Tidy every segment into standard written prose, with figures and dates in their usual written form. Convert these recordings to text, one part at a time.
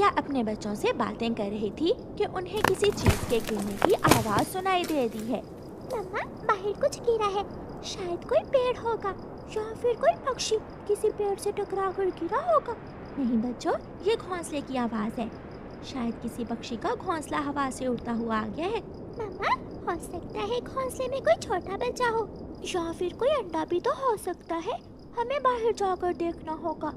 चिड़िया अपने बच्चों से बातें कर रही थी कि उन्हें किसी चीज के गिरने की आवाज सुनाई दे दी है। मम्मा, बाहर कुछ गिरा है। शायद कोई पेड़ होगा या फिर कोई पक्षी किसी पेड़ से टकरा कर गिरा होगा। नहीं बच्चों, ये घोंसले की आवाज है। शायद किसी पक्षी का घोंसला हवा से उड़ता हुआ आ गया है। मम्मा, हो सकता है घोंसले में कोई छोटा बच्चा हो या फिर कोई अंडा भी तो हो सकता है। हमें बाहर जाकर देखना होगा।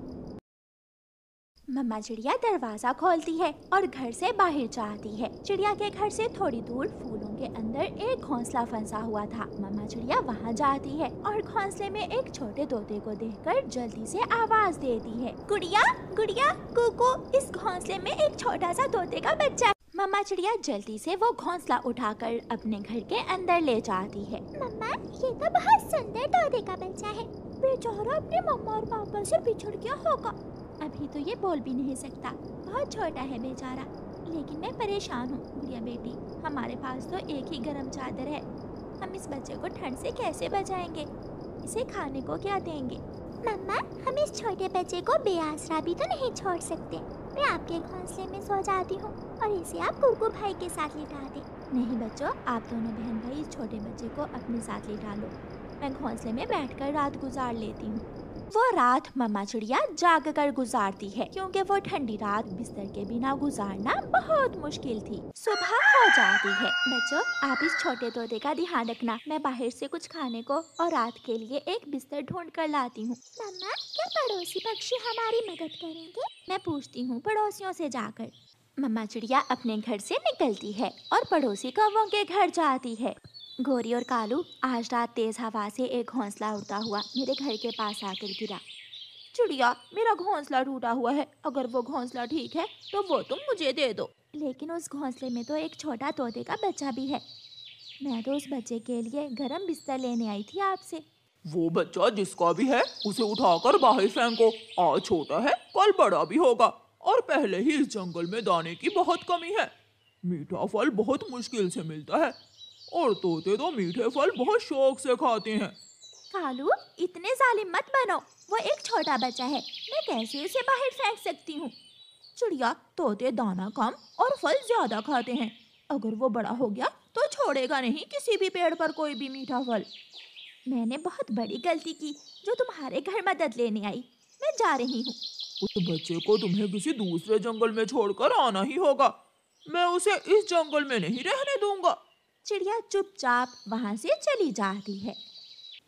मम्मा चिड़िया दरवाजा खोलती है और घर से बाहर जाती है। चिड़िया के घर से थोड़ी दूर फूलों के अंदर एक घोंसला फंसा हुआ था। मम्मा चिड़िया वहाँ जाती है और घोंसले में एक छोटे तोते को देखकर जल्दी से आवाज देती है, गुड़िया गुड़िया कुकू, इस घोंसले में एक छोटा सा तोते का बच्चा। मम्मा चिड़िया जल्दी से वो घोंसला उठाकर अपने घर के अंदर ले जाती है। मम्मा, ये तो बहुत सुंदर तोते का बच्चा है। बेचारा अपने मम्मा और पापा से बिछड़ गया होगा। अभी तो ये बोल भी नहीं सकता, बहुत छोटा है बेचारा। लेकिन मैं परेशान हूँ गुड़िया बेटी, हमारे पास तो एक ही गर्म चादर है। हम इस बच्चे को ठंड से कैसे बचाएंगे? इसे खाने को क्या देंगे? मम्मा, हम इस छोटे बच्चे को बेआसरा भी तो नहीं छोड़ सकते। मैं आपके घोंसले में सो जाती हूँ और इसे आप कुकू भाई के साथ लिटा दें। नहीं बच्चों, आप दोनों बहन भाई इस छोटे बच्चे को अपने साथ लिटा लो। मैं घोंसले में बैठकर रात गुजार लेती हूँ। वो रात मम्मा चिड़िया जाग कर गुजारती है, क्योंकि वो ठंडी रात बिस्तर के बिना गुजारना बहुत मुश्किल थी। सुबह हो जाती है। बच्चों, आप इस छोटे तोते का ध्यान रखना। मैं बाहर से कुछ खाने को और रात के लिए एक बिस्तर ढूंढ कर लाती हूँ। मम्मा, क्या पड़ोसी पक्षी हमारी मदद करेंगे? मैं पूछती हूँ पड़ोसियों से जाकर। मम्मा चिड़िया अपने घर से निकलती है और पड़ोसी कौवों के घर जाती है। गोरी और कालू, आज रात तेज हवा से एक घोंसला उड़ता हुआ मेरे घर के पास आकर गिरा। चिड़िया, मेरा घोंसला टूटा हुआ है। अगर वो घोंसला ठीक है तो वो तुम मुझे दे दो। लेकिन उस घोंसले में तो एक छोटा तोते का बच्चा भी है। मैं तो उस बच्चे के लिए गर्म बिस्तर लेने आई थी आपसे। वो बच्चा जिसका भी है उसे उठाकर बाहर फेंको। आज छोटा है, कल बड़ा भी होगा। और पहले ही इस जंगल में दाने की बहुत कमी है। मीठा फल बहुत मुश्किल से मिलता है और तोते तो मीठे फल बहुत शौक से खाते हैं। कालू, इतने जालिम मत बनो। वो एक छोटा बच्चा है, मैं कैसे उसे बाहर फेंक सकती हूँ? चिड़िया, तोते दाना कम और फल ज्यादा खाते हैं। अगर वो बड़ा हो गया तो छोड़ेगा नहीं किसी भी पेड़ पर कोई भी मीठा फल। मैंने बहुत बड़ी गलती की जो तुम्हारे घर मदद लेने आई। मैं जा रही हूँ। उस बच्चे को तुम्हें किसी दूसरे जंगल में छोड़कर आना ही होगा। मैं उसे इस जंगल में नहीं रहने दूंगा। चिड़िया चुपचाप वहाँ से चली जाती है।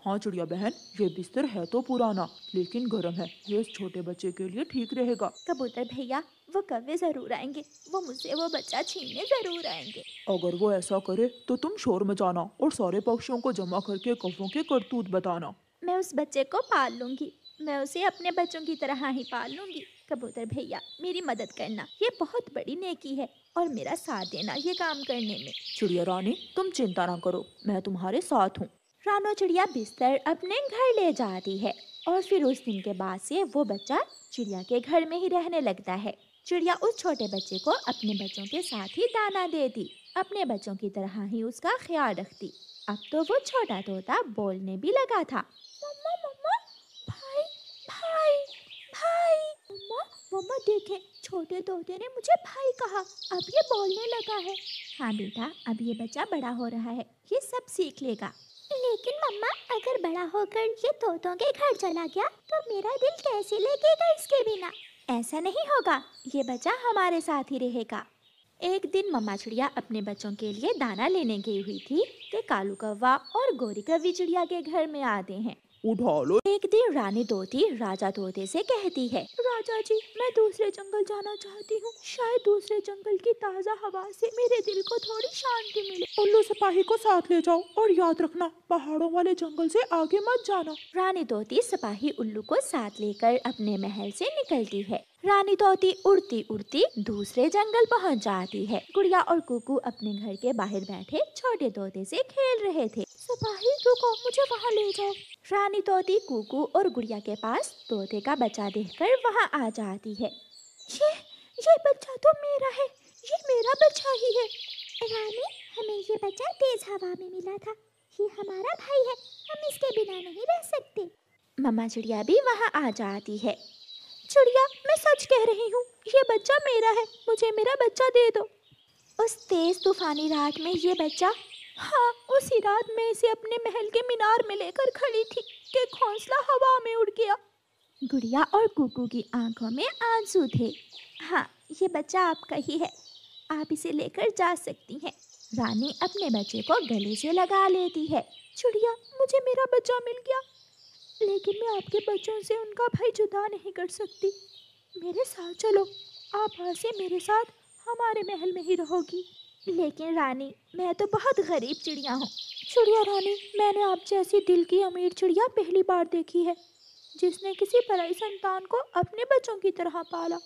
हाँ चिड़िया बहन, ये बिस्तर है तो पुराना लेकिन गर्म है। ये इस छोटे बच्चे के लिए ठीक रहेगा। कबूतर भैया, वो कौवे जरूर आएंगे। वो मुझसे वो बच्चा छीनने जरूर आएंगे। अगर वो ऐसा करे तो तुम शोर मचाना और सारे पक्षियों को जमा करके कौवों के करतूत बताना। मैं उस बच्चे को पाल लूंगी। मैं उसे अपने बच्चों की तरह ही पाल लूंगी। कबूतर भैया, मेरी मदद करना, ये बहुत बड़ी नेकी है और मेरा साथ देना ये काम करने में। चिड़िया रानी, तुम चिंता ना करो, मैं तुम्हारे साथ हूँ। रानो चिड़िया बिस्तर अपने घर ले जाती है और फिर उस दिन के बाद से वो बच्चा चिड़िया के घर में ही रहने लगता है। चिड़िया उस छोटे बच्चे को अपने बच्चों के साथ ही दाना देती, अपने बच्चों की तरह ही उसका ख्याल रखती। अब तो वो छोटा तोता बोलने भी लगा था। मम्मा मम्मा, भाई भाई भाई। मम्मा मम्मा, देखें, छोटे तोते ने मुझे भाई कहा। अब ये बोलने लगा है। हाँ बेटा, अब ये बच्चा बड़ा हो रहा है, ये सब सीख लेगा। लेकिन मम्मा, अगर बड़ा होकर ये तोतों के घर चला गया तो मेरा दिल कैसे लगेगा इसके बिना? ऐसा नहीं होगा, ये बच्चा हमारे साथ ही रहेगा। एक दिन मम्मा चिड़िया अपने बच्चों के लिए दाना लेने गई हुई थी कि कालू कौवा और गोरी कौवी चिड़िया के घर में आते हैं। उठा लो। एक दिन रानी तोती राजा तोते से कहती है, राजा जी, मैं दूसरे जंगल जाना चाहती हूँ। शायद दूसरे जंगल की ताज़ा हवा से मेरे दिल को थोड़ी शांति मिले। उल्लू सिपाही को साथ ले जाओ और याद रखना, पहाड़ों वाले जंगल से आगे मत जाना। रानी तोती सिपाही उल्लू को साथ लेकर अपने महल से निकलती है। रानी तोती उड़ती उड़ती दूसरे जंगल पहुंच जाती है। गुड़िया और कुकू अपने घर के बाहर बैठे छोटे तोते से खेल रहे थे। सिपाही रुको, मुझे वहाँ ले जाओ। रानी तोती कुकू और गुड़िया के पास तोते का बच्चा देखकर वहाँ आ जाती है। ये बच्चा तो मेरा है, ये मेरा बच्चा ही है। रानी, हमें ये बच्चा तेज हवा में मिला था। ये हमारा भाई है, हम इसके बिना नहीं रह सकते। मम्मा चिड़िया भी वहाँ आ जाती है। चिड़िया, मैं सच कह रही हूँ, ये बच्चा मेरा है, मुझे मेरा बच्चा दे दो। उस तेज तूफानी रात में ये बच्चा, हाँ, उसी रात मैं इसे अपने महल के मीनार में लेकर खड़ी थी कि घोंसला हवा में उड़ गया। गुड़िया और कुकू की आंखों में आंसू थे। हाँ, ये बच्चा आपका ही है, आप इसे लेकर जा सकती हैं। रानी अपने बच्चे को गले से लगा लेती है। चिड़िया, मुझे मेरा बच्चा मिल गया, लेकिन मैं आपके बच्चों से उनका भाई जुदा नहीं कर सकती। मेरे साथ चलो, आप आज से मेरे साथ हमारे महल में ही रहोगी। लेकिन रानी, मैं तो बहुत गरीब चिड़िया हूँ। चिड़िया रानी, मैंने आप जैसी दिल की अमीर चिड़िया पहली बार देखी है, जिसने किसी पराई संतान को अपने बच्चों की तरह पाला।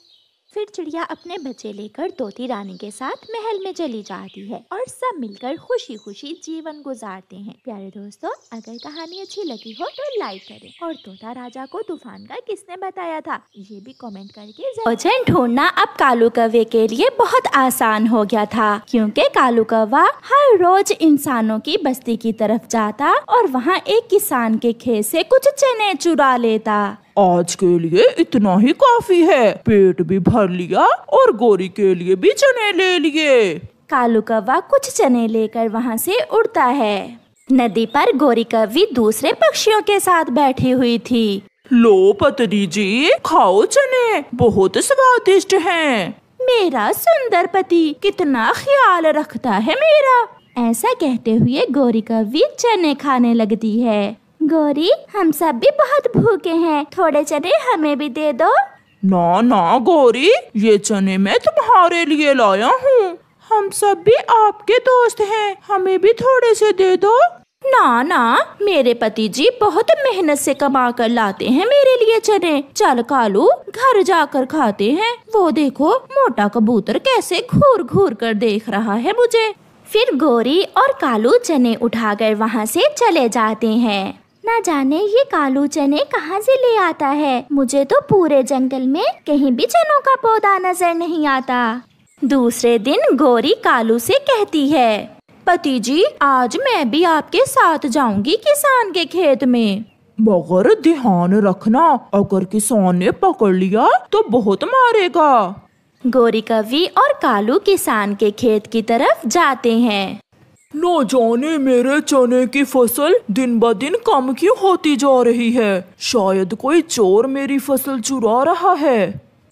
फिर चिड़िया अपने बच्चे लेकर तोती रानी के साथ महल में चली जाती है और सब मिलकर खुशी खुशी जीवन गुजारते हैं। प्यारे दोस्तों, अगर कहानी अच्छी लगी हो तो लाइक करें और तोता राजा को तूफान का किसने बताया था ये भी कमेंट करके भोजन ढूंढना अब कालू कौवे के लिए बहुत आसान हो गया था, क्योंकि कालू कौवा हर रोज इंसानों की बस्ती की तरफ जाता और वहाँ एक किसान के खेत से कुछ चने चुरा लेता। आज के लिए इतना ही काफी है, पेट भी भर लिया और गोरी के लिए भी चने ले लिए। कालू कौवा कुछ चने लेकर वहाँ से उड़ता है। नदी पर गोरी कौवी दूसरे पक्षियों के साथ बैठी हुई थी। लो पतरी जी, खाओ चने, बहुत स्वादिष्ट हैं। मेरा सुंदर पति कितना ख्याल रखता है मेरा। ऐसा कहते हुए गोरी कौवी चने खाने लगती है। गोरी, हम सब भी बहुत भूखे हैं, थोड़े चने हमें भी दे दो। ना ना गोरी, ये चने मैं तुम्हारे लिए लाया हूँ। हम सब भी आपके दोस्त हैं, हमें भी थोड़े से दे दो। ना ना, मेरे पति जी बहुत मेहनत से कमा कर लाते हैं मेरे लिए चने। चल कालू, घर जाकर खाते हैं। वो देखो, मोटा कबूतर कैसे घूर घूर कर देख रहा है मुझे। फिर गोरी और कालू चने उठाकर वहाँ से चले जाते हैं। ना जाने ये कालू चने कहाँ से ले आता है, मुझे तो पूरे जंगल में कहीं भी चनों का पौधा नजर नहीं आता। दूसरे दिन गोरी कालू से कहती है, पति जी, आज मैं भी आपके साथ जाऊंगी किसान के खेत में। मगर ध्यान रखना, अगर किसान ने पकड़ लिया तो बहुत मारेगा। गोरी कौवी और कालू किसान के खेत की तरफ जाते हैं। न जाने मेरे चने की फसल दिन ब दिन कम क्यों होती जा रही है। शायद कोई चोर मेरी फसल चुरा रहा है।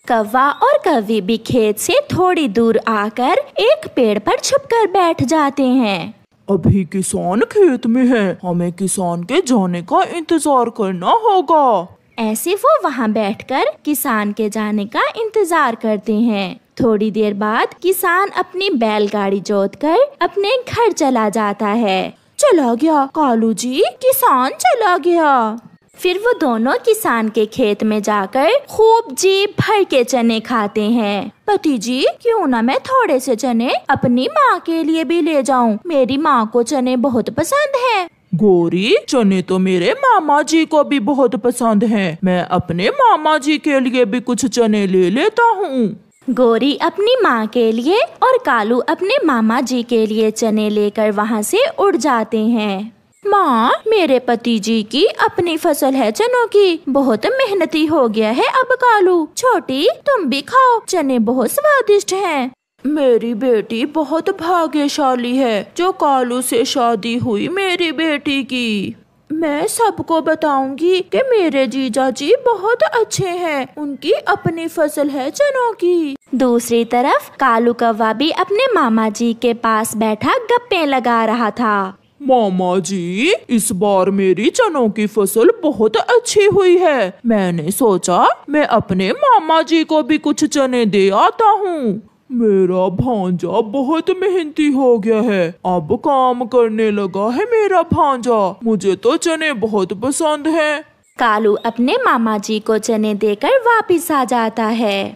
कौवा और कौवी भी खेत से थोड़ी दूर आकर एक पेड़ पर छुपकर बैठ जाते हैं। अभी किसान खेत में है, हमें किसान के जाने का इंतजार करना होगा। ऐसे वो वहाँ बैठकर किसान के जाने का इंतजार करते हैं। थोड़ी देर बाद किसान अपनी बैलगाड़ी जोतकर अपने घर चला जाता है। चला गया कालू जी, किसान चला गया। फिर वो दोनों किसान के खेत में जाकर खूब जी भर के चने खाते हैं। पति जी, क्यों ना मैं थोड़े से चने अपनी माँ के लिए भी ले जाऊं, मेरी माँ को चने बहुत पसंद है। गोरी, चने तो मेरे मामा जी को भी बहुत पसंद हैं। मैं अपने मामा जी के लिए भी कुछ चने ले लेता हूँ। गोरी अपनी माँ के लिए और कालू अपने मामा जी के लिए चने लेकर वहाँ से उड़ जाते हैं। माँ, मेरे पति जी की अपनी फसल है चनों की, बहुत मेहनती हो गया है अब कालू। छोटी, तुम भी खाओ, चने बहुत स्वादिष्ट हैं। मेरी बेटी बहुत भाग्यशाली है जो कालू से शादी हुई मेरी बेटी की। मैं सबको बताऊंगी कि मेरे जीजा जी बहुत अच्छे हैं, उनकी अपनी फसल है चनों की। दूसरी तरफ कालू कौवा भी अपने मामा जी के पास बैठा गप्पे लगा रहा था। मामा जी, इस बार मेरी चनों की फसल बहुत अच्छी हुई है। मैंने सोचा मैं अपने मामा जी को भी कुछ चने दे आता हूँ। मेरा भांजा बहुत मेहनती हो गया है, अब काम करने लगा है मेरा भांजा। मुझे तो चने बहुत पसंद हैं। कालू अपने मामा जी को चने देकर वापिस आ जाता है।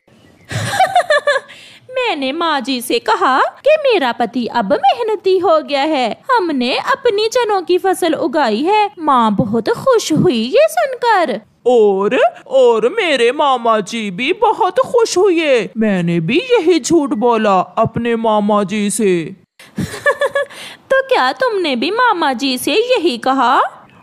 मैंने माँ जी से कहा कि मेरा पति अब मेहनती हो गया है, हमने अपनी चनों की फसल उगाई है। माँ बहुत खुश हुई ये सुनकर। और मेरे मामा जी भी बहुत खुश हुए। मैंने भी यही झूठ बोला अपने मामा जी से। तो क्या तुमने भी मामा जी से यही कहा?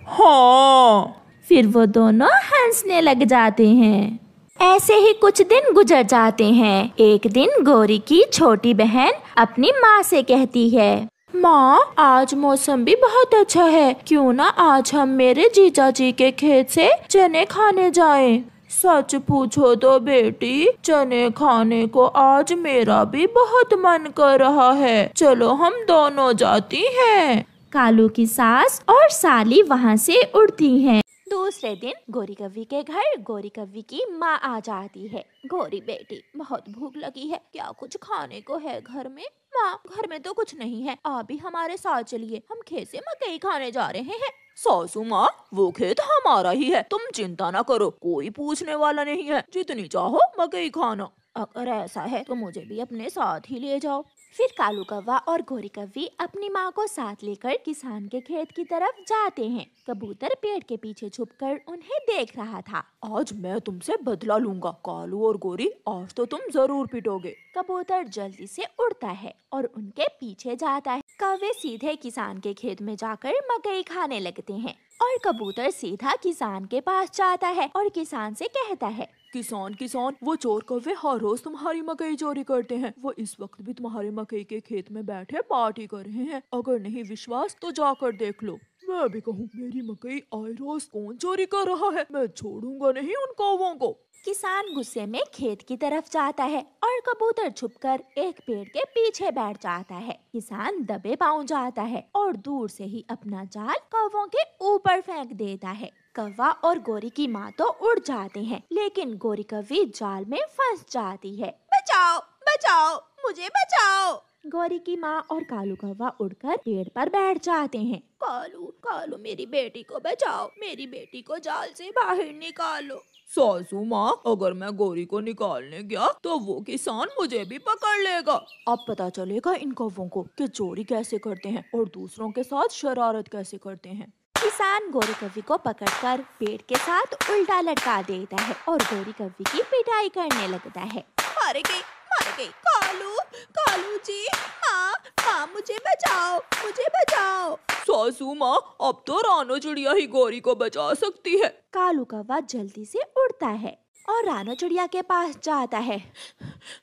हाँ। फिर वो दोनों हंसने लग जाते हैं। ऐसे ही कुछ दिन गुजर जाते हैं। एक दिन गोरी की छोटी बहन अपनी माँ से कहती है, माँ, आज मौसम भी बहुत अच्छा है, क्यों ना आज हम मेरे जीजा जी के खेत से चने खाने जाएं। सच पूछो तो बेटी, चने खाने को आज मेरा भी बहुत मन कर रहा है, चलो हम दोनों जाती हैं। कालू की सास और साली वहाँ से उड़ती हैं। दूसरे दिन गोरी कव्वी के घर गोरी कव्वी की माँ आ जाती है। गोरी बेटी, बहुत भूख लगी है, क्या कुछ खाने को है घर में? माँ, घर में तो कुछ नहीं है, आप भी हमारे साथ चलिए, हम खेत से मकई खाने जा रहे हैं। सासू माँ, वो खेत हमारा ही है, तुम चिंता न करो, कोई पूछने वाला नहीं है, जितनी चाहो मकई खाना। अगर ऐसा है तो मुझे भी अपने साथ ही ले जाओ। फिर कालू कौवा और गोरी कव्वी अपनी माँ को साथ लेकर किसान के खेत की तरफ जाते हैं। कबूतर पेड़ के पीछे छुपकर उन्हें देख रहा था। आज मैं तुमसे बदला लूंगा कालू और गोरी, आज तो तुम जरूर पिटोगे। कबूतर जल्दी से उड़ता है और उनके पीछे जाता है। कौवे सीधे किसान के खेत में जाकर मकई खाने लगते हैं और कबूतर सीधा किसान के पास जाता है और किसान से कहता है, किसान किसान, वो चोर कौवे हर रोज तुम्हारी मकई चोरी करते हैं, वो इस वक्त भी तुम्हारे मकई के खेत में बैठे पार्टी कर रहे हैं, अगर नहीं विश्वास तो जाकर देख लो। मैं भी कहूँ, मेरी मकई आए रोज कौन चोरी कर रहा है, मैं छोड़ूंगा नहीं उन कौवों को। किसान गुस्से में खेत की तरफ जाता है और कबूतर छुपकर एक पेड़ के पीछे बैठ जाता है। किसान दबे पाँव जाता है और दूर से ही अपना जाल कौवों के ऊपर फेंक देता है। कौवा और गोरी की माँ तो उड़ जाते हैं, लेकिन गोरी कव्वी जाल में फंस जाती है। बचाओ, बचाओ, मुझे बचाओ। गोरी की माँ और कालू कौवा उड़कर पेड़ पर बैठ जाते हैं। कालू, कालू, मेरी बेटी को बचाओ, मेरी बेटी को जाल से बाहर निकालो। सासू माँ, अगर मैं गोरी को निकालने गया तो वो किसान मुझे भी पकड़ लेगा। अब पता चलेगा इन कौवों को कि चोरी कैसे करते हैं और दूसरों के साथ शरारत कैसे करते हैं। किसान गोरी कव्वी को पकड़कर पेड़ के साथ उल्टा लटका देता है और गोरी कव्वी की पिटाई करने लगता है। मार गई, मार गई। कालू, कालू जी, माँ, माँ, मुझे बचाओ, मुझे बचाओ। सासू माँ, अब तो रानो चिड़िया ही गोरी को बचा सकती है। कालू कौवा जल्दी से उड़ता है और रानो चिड़िया के पास जाता है।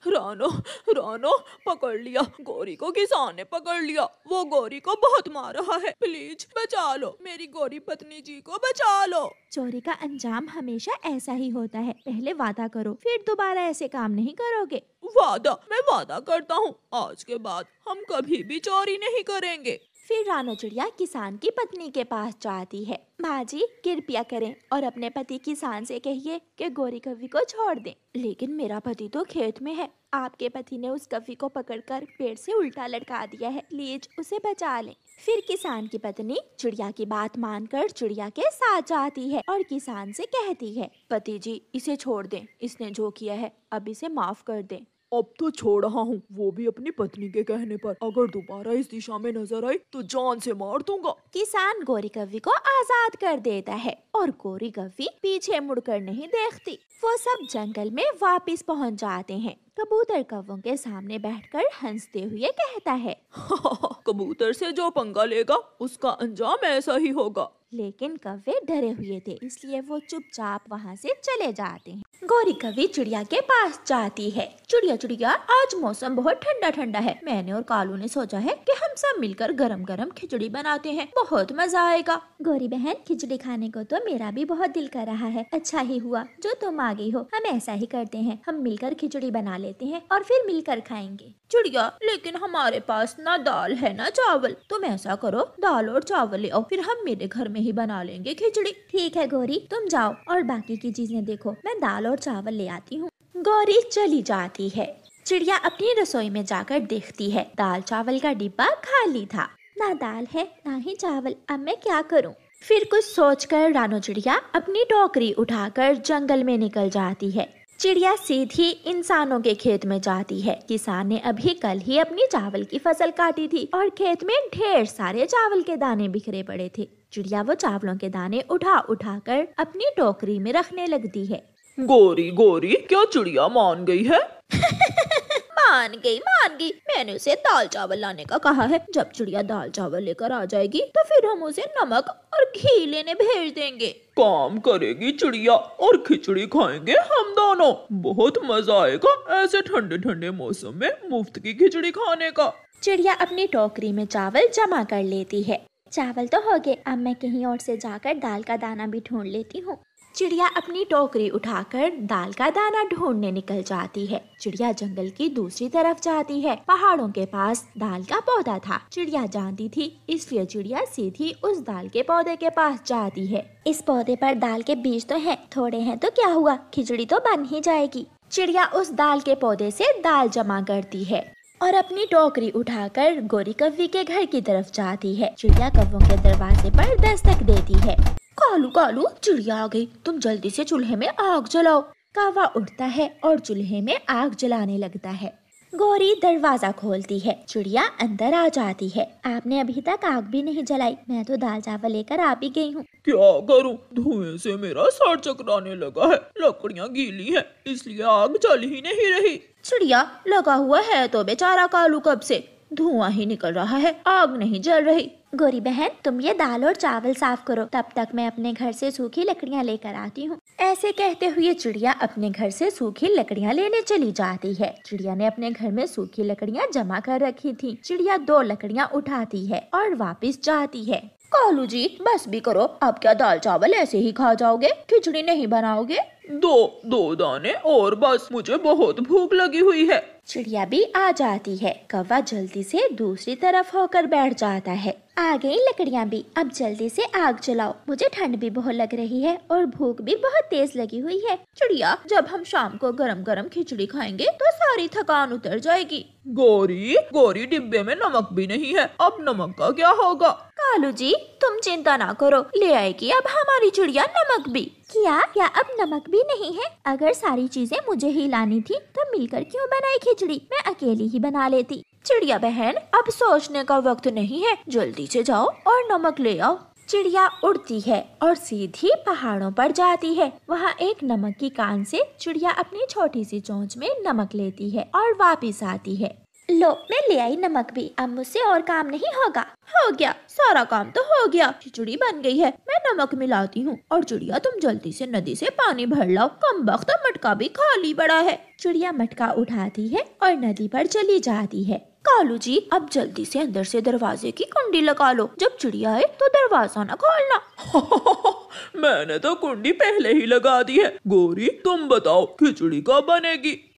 रानो, रानो, पकड़ लिया, गोरी को किसान ने पकड़ लिया, वो गोरी को बहुत मार रहा है, प्लीज बचा लो, मेरी गोरी पत्नी जी को बचा लो। चोरी का अंजाम हमेशा ऐसा ही होता है, पहले वादा करो, फिर दोबारा ऐसे काम नहीं करोगे। वादा? मैं वादा करता हूँ, आज के बाद हम कभी भी चोरी नहीं करेंगे। फिर रानो चिड़िया किसान की पत्नी के पास जाती है। माँ जी, कृपया करें और अपने पति किसान से कहिए कि गोरी कव्वी को छोड़ दें। लेकिन मेरा पति तो खेत में है, आपके पति ने उस कव्वी को पकड़कर पेड़ से उल्टा लटका दिया है, प्लीज उसे बचा लें। फिर किसान की पत्नी चिड़िया की बात मानकर चिड़िया के साथ जाती है और किसान से कहती है, पति जी, इसे छोड़ दें, इसने जो किया है अब इसे माफ कर दें। अब तो छोड़ रहा हूँ, वो भी अपनी पत्नी के कहने पर, अगर दोबारा इस दिशा में नजर आई तो जान से मार दूंगा। किसान गोरी कव्वी को आजाद कर देता है और गोरी कव्वी पीछे मुड़कर नहीं देखती। वो सब जंगल में वापस पहुंच जाते हैं। कबूतर कौवों के सामने बैठकर हंसते हुए कहता है, कबूतर से जो पंगा लेगा उसका अंजाम ऐसा ही होगा। लेकिन कौवे डरे हुए थे, इसलिए वो चुपचाप वहाँ से चले जाते हैं। गोरी कव्वी चिड़िया के पास जाती है। चिड़िया, चिड़िया, आज मौसम बहुत ठंडा ठंडा है, मैंने और कालू ने सोचा है कि हम सब मिलकर गरम गरम खिचड़ी बनाते हैं, बहुत मजा आएगा। गोरी बहन, खिचड़ी खाने को तो मेरा भी बहुत दिल कर रहा है, अच्छा ही हुआ जो तुम आ गई हो, हम ऐसा ही करते हैं, हम मिलकर खिचड़ी बना लेते हैं और फिर मिलकर खाएंगे। चिड़िया, लेकिन हमारे पास ना दाल है ना चावल, तुम ऐसा करो, दाल और चावल ले आओ, फिर हम मेरे घर में ही बना लेंगे खिचड़ी। ठीक है गोरी, तुम जाओ और बाकी की चीजें देखो, मैं दाल और चावल ले आती हूँ। गोरी चली जाती है। चिड़िया अपनी रसोई में जाकर देखती है, दाल चावल का डिब्बा खाली था, ना दाल है ना ही चावल, अब मैं क्या करूँ? फिर कुछ सोचकर रानो चिड़िया अपनी टोकरी उठाकर जंगल में निकल जाती है। चिड़िया सीधी इंसानों के खेत में जाती है। किसान ने अभी कल ही अपनी चावल की फसल काटी थी और खेत में ढेर सारे चावल के दाने बिखरे पड़े थे। चिड़िया वो चावलों के दाने उठा उठा कर अपनी टोकरी में रखने लगती है। गोरी, गोरी, क्या चिड़िया मान गई है? मान गई। मैंने उसे दाल चावल लाने का कहा है। जब चिड़िया दाल चावल लेकर आ जाएगी तो फिर हम उसे नमक और घी लेने भेज देंगे। काम करेगी चिड़िया और खिचड़ी खाएंगे हम दोनों। बहुत मजा आएगा ऐसे ठंडे ठंडे मौसम में मुफ्त की खिचड़ी खाने का। चिड़िया अपनी टोकरी में चावल जमा कर लेती है। चावल तो हो गए, अब मैं कहीं और से जाकर दाल का दाना भी ढूंढ लेती हूँ। चिड़िया अपनी टोकरी उठाकर दाल का दाना ढूंढने निकल जाती है। चिड़िया जंगल की दूसरी तरफ जाती है। पहाड़ों के पास दाल का पौधा था। चिड़िया जानती थी, इसलिए चिड़िया सीधी उस दाल के पौधे के पास जाती है। इस पौधे पर दाल के बीज तो हैं, थोड़े हैं तो क्या हुआ, खिचड़ी तो बन ही जाएगी। चिड़िया उस दाल के पौधे से दाल जमा करती है और अपनी टोकरी उठाकर गोरी कव्वी के घर की तरफ जाती है। चिड़िया कव्वों के दरवाजे पर दस्तक देती है। कालू कालू, चिड़िया आ गई, तुम जल्दी से चूल्हे में आग जलाओ। कौवा उठता है और चूल्हे में आग जलाने लगता है। गोरी दरवाजा खोलती है। चिड़िया अंदर आ जाती है। आपने अभी तक आग भी नहीं जलाई, मैं तो दाल चावल लेकर आ भी गई हूँ। क्या करूं, धुएं से मेरा सर चकराने लगा है। लकड़ियां गीली हैं, इसलिए आग जल ही नहीं रही। चिड़िया, लगा हुआ है तो बेचारा कालू कब से, धुआं ही निकल रहा है, आग नहीं जल रही। गोरी बहन, तुम ये दाल और चावल साफ करो, तब तक मैं अपने घर से सूखी लकड़ियाँ लेकर आती हूँ। ऐसे कहते हुए चिड़िया अपने घर से सूखी लकड़ियाँ लेने चली जाती है। चिड़िया ने अपने घर में सूखी लकड़ियाँ जमा कर रखी थी। चिड़िया 2 लकड़ियाँ उठाती है और वापस जाती है। कालू जी, बस भी करो, अब क्या दाल चावल ऐसे ही खा जाओगे, खिचड़ी नहीं बनाओगे? दो दाने और बस, मुझे बहुत भूख लगी हुई है। चिड़िया भी आ जाती है। कौवा जल्दी से दूसरी तरफ होकर बैठ जाता है। आ गई लकड़ियाँ भी, अब जल्दी से आग जलाओ, मुझे ठंड भी बहुत लग रही है और भूख भी बहुत तेज लगी हुई है। चिड़िया, जब हम शाम को गरम गरम खिचड़ी खाएंगे तो सारी थकान उतर जाएगी। गोरी डिब्बे में नमक भी नहीं है, अब नमक का क्या होगा? कालू जी, तुम चिंता ना करो, ले आएगी अब हमारी चिड़िया नमक भी। क्या अब नमक भी नहीं है? अगर सारी चीजें मुझे ही लानी थी तो मिलकर क्यों बनाई खिचड़ी, मैं अकेली ही बना लेती। चिड़िया बहन, अब सोचने का वक्त नहीं है, जल्दी से जाओ और नमक ले आओ। चिड़िया उड़ती है और सीधी पहाड़ों पर जाती है। वहाँ एक नमक की कान से चिड़िया अपनी छोटी सी चोंच में नमक लेती है और वापस आती है। लो, मैं ले आई नमक भी, अब मुझसे और काम नहीं होगा। हो गया, सारा काम तो हो गया, खिचड़ी बन गई है, मैं नमक मिलाती हूँ। और चिड़िया, तुम जल्दी से नदी से पानी भर लाओ, कम वक्त मटका भी खाली पड़ा है। चिड़िया मटका उठाती है और नदी पर चली जाती है। कालू जी, अब जल्दी से अंदर से दरवाजे की कुंडी लगा लो, जब चिड़िया आए तो दरवाजा न खोलना। मैंने तो कुंडी पहले ही लगा दी है। गोरी, तुम बताओ खिचड़ी कब बनेगी?